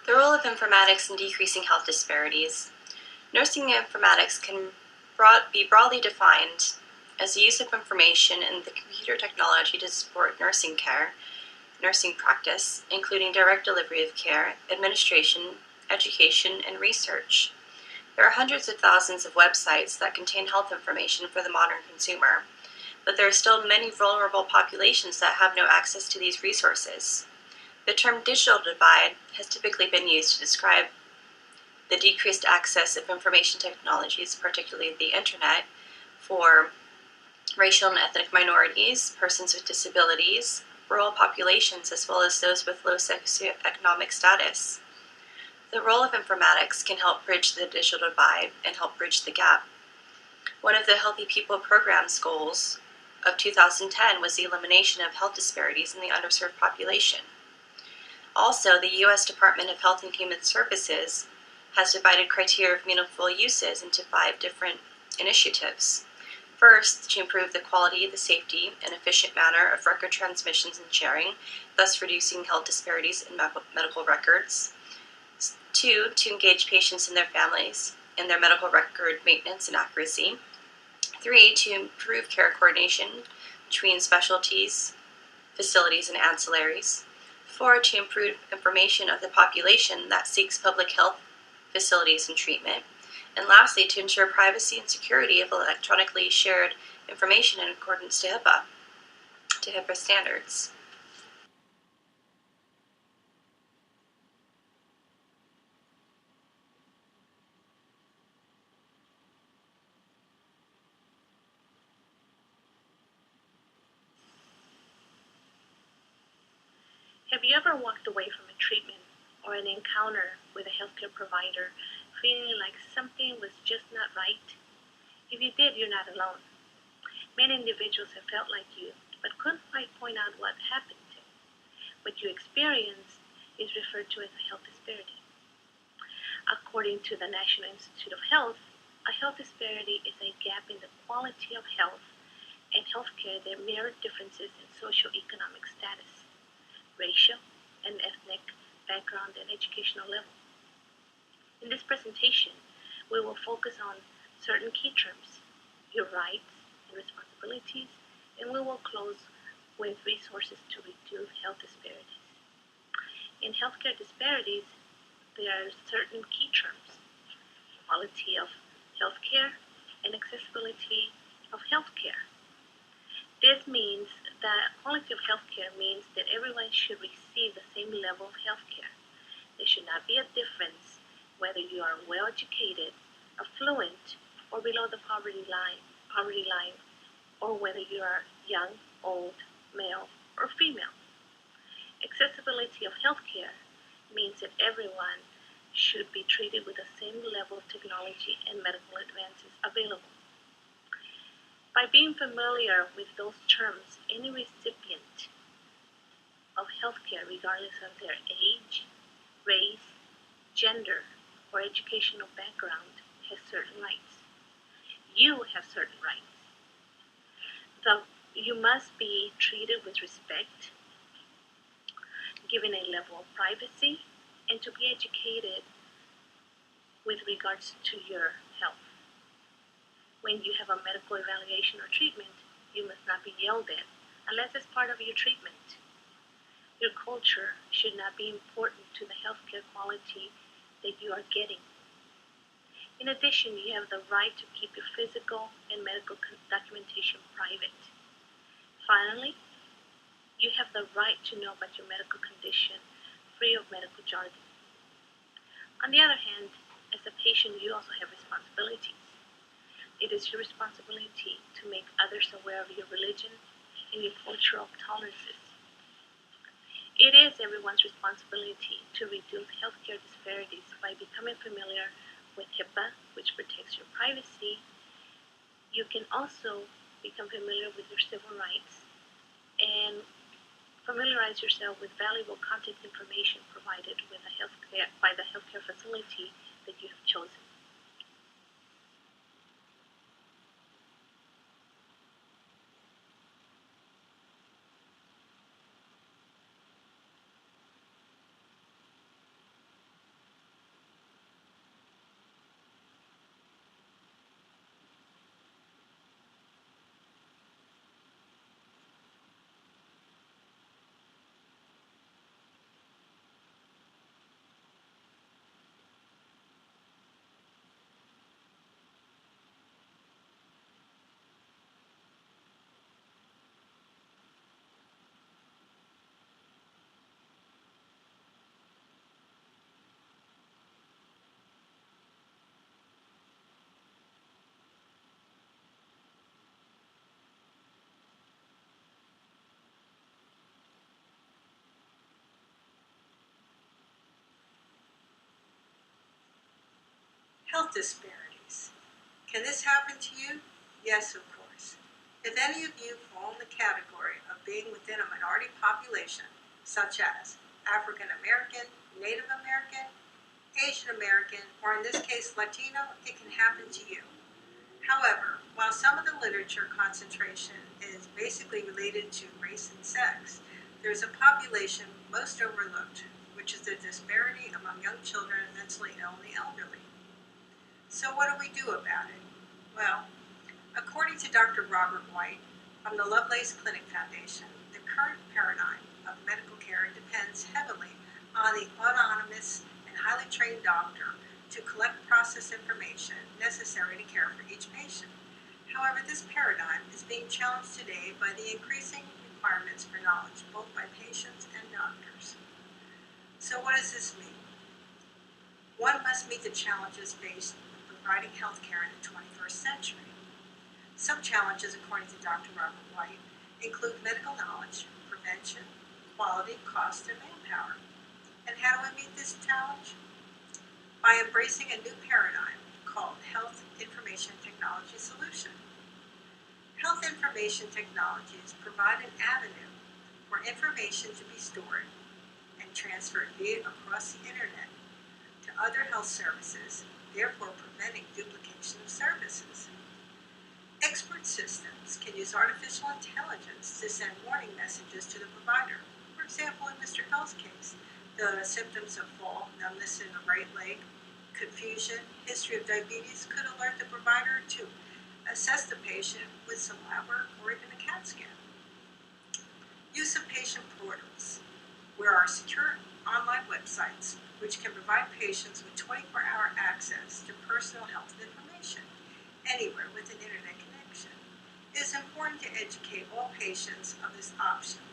The role of informatics in decreasing health disparities. Nursing informatics can be broadly defined as the use of information and the computer technology to support nursing care, nursing practice, including direct delivery of care, administration, education, and research. There are hundreds of thousands of websites that contain health information for the modern consumer, but there are still many vulnerable populations that have no access to these resources. The term digital divide has typically been used to describe the decreased access of information technologies, particularly the internet, for racial and ethnic minorities, persons with disabilities, rural populations, as well as those with low socioeconomic status. The role of informatics can help bridge the digital divide and help bridge the gap. One of the Healthy People program's goals of 2010 was the elimination of health disparities in the underserved population. Also, the U.S. Department of Health and Human Services has divided criteria of meaningful uses into 5 different initiatives. First, to improve the quality, the safety, and efficient manner of record transmissions and sharing, thus reducing health disparities in medical records. 2, to engage patients and their families in their medical record maintenance and accuracy. 3, to improve care coordination between specialties, facilities, and ancillaries. 4, to improve information of the population that seeks public health facilities and treatment. And lastly, to ensure privacy and security of electronically shared information in accordance to HIPAA standards. Have you ever walked away from a treatment or an encounter with a healthcare provider feeling like something was just not right? If you did, you're not alone. Many individuals have felt like you, but couldn't quite point out what happened. What you experienced is referred to as a health disparity. According to the National Institute of Health, a health disparity is a gap in the quality of health and healthcare that mirror differences in socioeconomic status, racial and ethnic background, and educational level. In this presentation, we will focus on certain key terms, your rights and responsibilities, and we will close with resources to reduce health disparities. In healthcare disparities, there are certain key terms, quality of healthcare and accessibility of healthcare. This means that quality of healthcare means that everyone should receive the same level of healthcare. There should not be a difference whether you are well educated, affluent, or below the poverty line, or whether you are young, old, male, or female. Accessibility of healthcare means that everyone should be treated with the same level of technology and medical advances available. By being familiar with those terms, any recipient of healthcare, regardless of their age, race, gender, or educational background, has certain rights. You have certain rights. You must be treated with respect, given a level of privacy, and to be educated with regards to your health. When you have a medical evaluation or treatment, you must not be yelled at unless it's part of your treatment. Your culture should not be important to the healthcare quality that you are getting. In addition, you have the right to keep your physical and medical documentation private. Finally, you have the right to know about your medical condition free of medical jargon. On the other hand, as a patient, you also have responsibilities. It is your responsibility to make others aware of your religion and your cultural tolerances. It is everyone's responsibility to reduce healthcare disparities by becoming familiar with HIPAA, which protects your privacy. You can also become familiar with your civil rights and familiarize yourself with valuable contact information provided by the healthcare facility that you have chosen. Health disparities. Can this happen to you? Yes, of course. If any of you fall in the category of being within a minority population, such as African American, Native American, Asian American, or in this case Latino, it can happen to you. However, while some of the literature concentration is basically related to race and sex, there is a population most overlooked, which is the disparity among young children, mentally ill, and the elderly. So what do we do about it? Well, according to Dr. Robert White from the Lovelace Clinic Foundation, the current paradigm of medical care depends heavily on the autonomous and highly trained doctor to collect process information necessary to care for each patient. However, this paradigm is being challenged today by the increasing requirements for knowledge both by patients and doctors. So what does this mean? One must meet the challenges faced with providing health care in the 21st century. Some challenges, according to Dr. Robert White, include medical knowledge, prevention, quality, cost, and manpower. And how do we meet this challenge? By embracing a new paradigm called Health Information Technology Solution. Health information technologies provide an avenue for information to be stored and transferred via across the internet to other health services, therefore preventing duplication of services. Expert systems can use artificial intelligence to send warning messages to the provider. For example, in Mr. Hill's case, the symptoms of fall, numbness in the right leg, confusion, history of diabetes could alert the provider to assess the patient with some lab work or even a CAT scan. Use of patient portals, where are secure online websites which can provide patients with 24-hour access to personal health information anywhere with an internet connection. It is important to educate all patients of this option.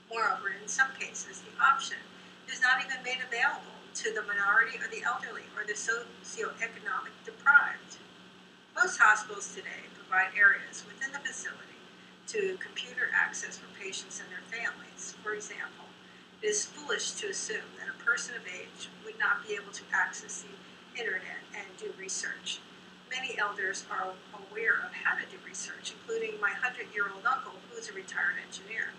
Moreover, in some cases, the option is not even made available to the minority or the elderly or the socioeconomic deprived. Most hospitals today provide areas within the facility to computer access for patients and their families. For example, it is foolish to assume that a person of age would not be able to access the internet and do research. Many elders are aware of how to do research, including my 100-year-old uncle who is a retired engineer.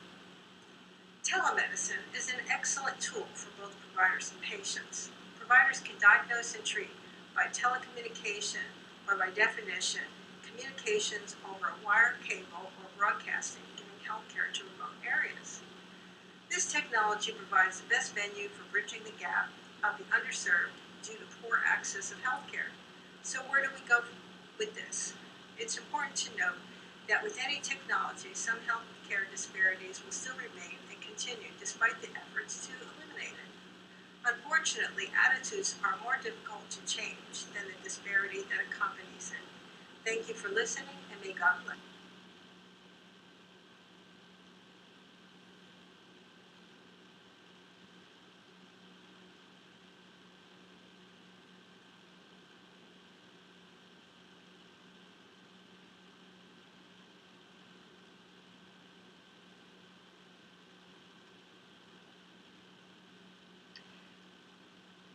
Telemedicine is an excellent tool for both providers and patients. Providers can diagnose and treat by telecommunication or by definition, communications over a wired cable or broadcasting, giving health care to remote areas. This technology provides the best venue for bridging the gap of the underserved due to poor access of health care. So where do we go with this? It's important to note that with any technology, some health care disparities will still remain and continue despite the efforts to eliminate it. Unfortunately, attitudes are more difficult to change than the disparity that accompanies it. Thank you for listening, and may God bless.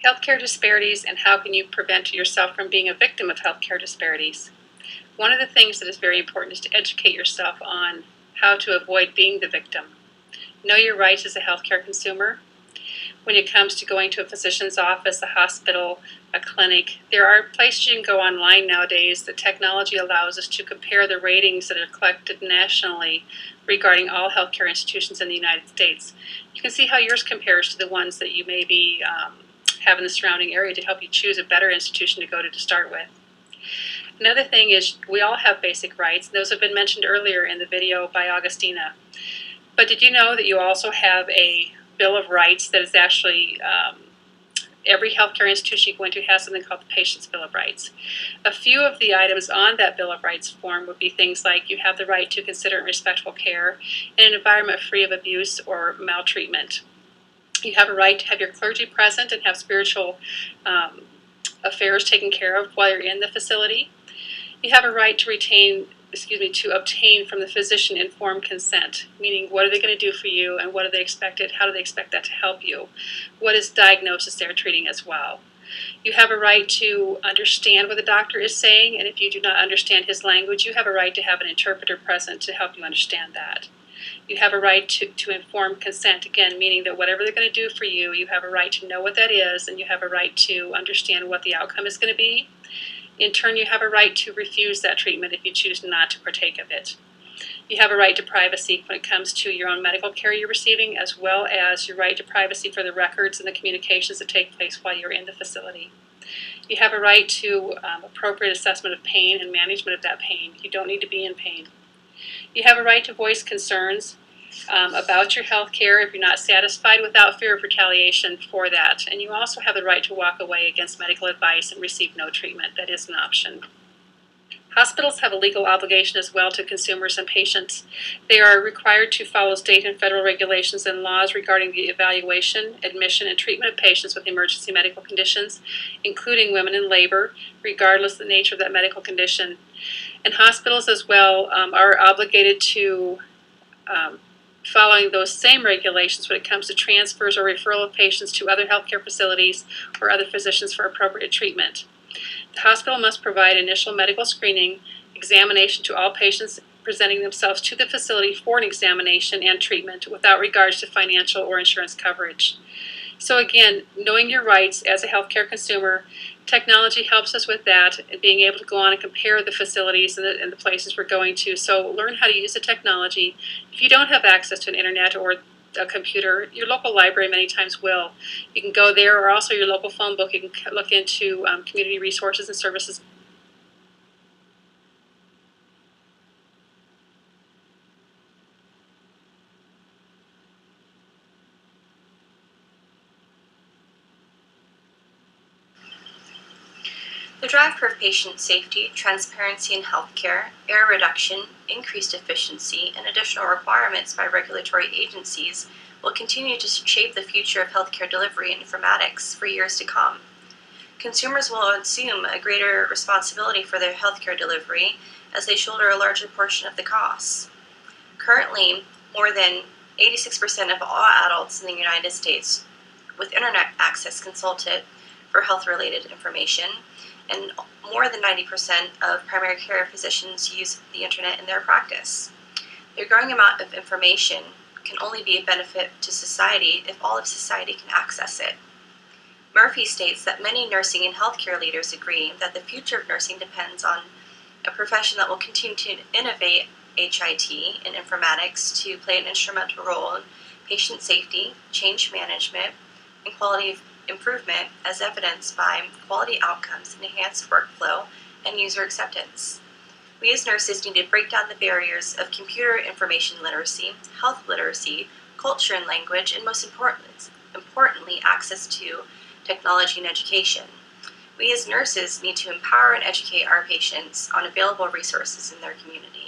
Healthcare disparities, and how can you prevent yourself from being a victim of healthcare disparities? One of the things that is very important is to educate yourself on how to avoid being the victim. Know your rights as a healthcare consumer. When it comes to going to a physician's office, a hospital, a clinic, there are places you can go online nowadays. The technology allows us to compare the ratings that are collected nationally regarding all healthcare institutions in the United States. You can see how yours compares to the ones that you may be have in the surrounding area to help you choose a better institution to go to start with. Another thing is we all have basic rights. Those have been mentioned earlier in the video by Augustina. But did you know that you also have a Bill of Rights that is actually every healthcare institution you go into has something called the Patient's Bill of Rights. A few of the items on that Bill of Rights form would be things like you have the right to considerate and respectful care in an environment free of abuse or maltreatment. You have a right to have your clergy present and have spiritual affairs taken care of while you're in the facility. You have a right to obtain from the physician informed consent, meaning what are they going to do for you and what are they expected, how do they expect that to help you? What is diagnosis they're treating as well? You have a right to understand what the doctor is saying, and if you do not understand his language, you have a right to have an interpreter present to help you understand that. You have a right to informed consent, again, meaning that whatever they're going to do for you, you have a right to know what that is, and you have a right to understand what the outcome is going to be. In turn, you have a right to refuse that treatment if you choose not to partake of it. You have a right to privacy when it comes to your own medical care you're receiving, as well as your right to privacy for the records and the communications that take place while you're in the facility. You have a right to appropriate assessment of pain and management of that pain. You don't need to be in pain. You have a right to voice concerns about your health care if you're not satisfied without fear of retaliation for that. And you also have the right to walk away against medical advice and receive no treatment. That is an option. Hospitals have a legal obligation as well to consumers and patients. They are required to follow state and federal regulations and laws regarding the evaluation, admission, and treatment of patients with emergency medical conditions, including women in labor, regardless of the nature of that medical condition. And hospitals as well are obligated to following those same regulations when it comes to transfers or referral of patients to other healthcare facilities or other physicians for appropriate treatment. The hospital must provide initial medical screening, examination to all patients presenting themselves to the facility for an examination and treatment without regards to financial or insurance coverage. So again, knowing your rights as a healthcare consumer, technology helps us with that, and being able to go on and compare the facilities and the places we're going to. So learn how to use the technology. If you don't have access to an internet or a computer, your local library many times will. You can go there, or also your local phone book. You can look into community resources and services. The drive for patient safety, transparency in healthcare, error reduction, increased efficiency, and additional requirements by regulatory agencies will continue to shape the future of healthcare delivery and informatics for years to come. Consumers will assume a greater responsibility for their healthcare delivery as they shoulder a larger portion of the costs. Currently, more than 86% of all adults in the United States with internet access consulted for health-related information, and more than 90% of primary care physicians use the internet in their practice. The growing amount of information can only be a benefit to society if all of society can access it. Murphy states that many nursing and healthcare leaders agree that the future of nursing depends on a profession that will continue to innovate HIT and informatics to play an instrumental role in patient safety, change management, and quality improvement as evidenced by quality outcomes, enhanced workflow, and user acceptance. We as nurses need to break down the barriers of computer information literacy, health literacy, culture and language, and most importantly, access to technology and education. We as nurses need to empower and educate our patients on available resources in their community.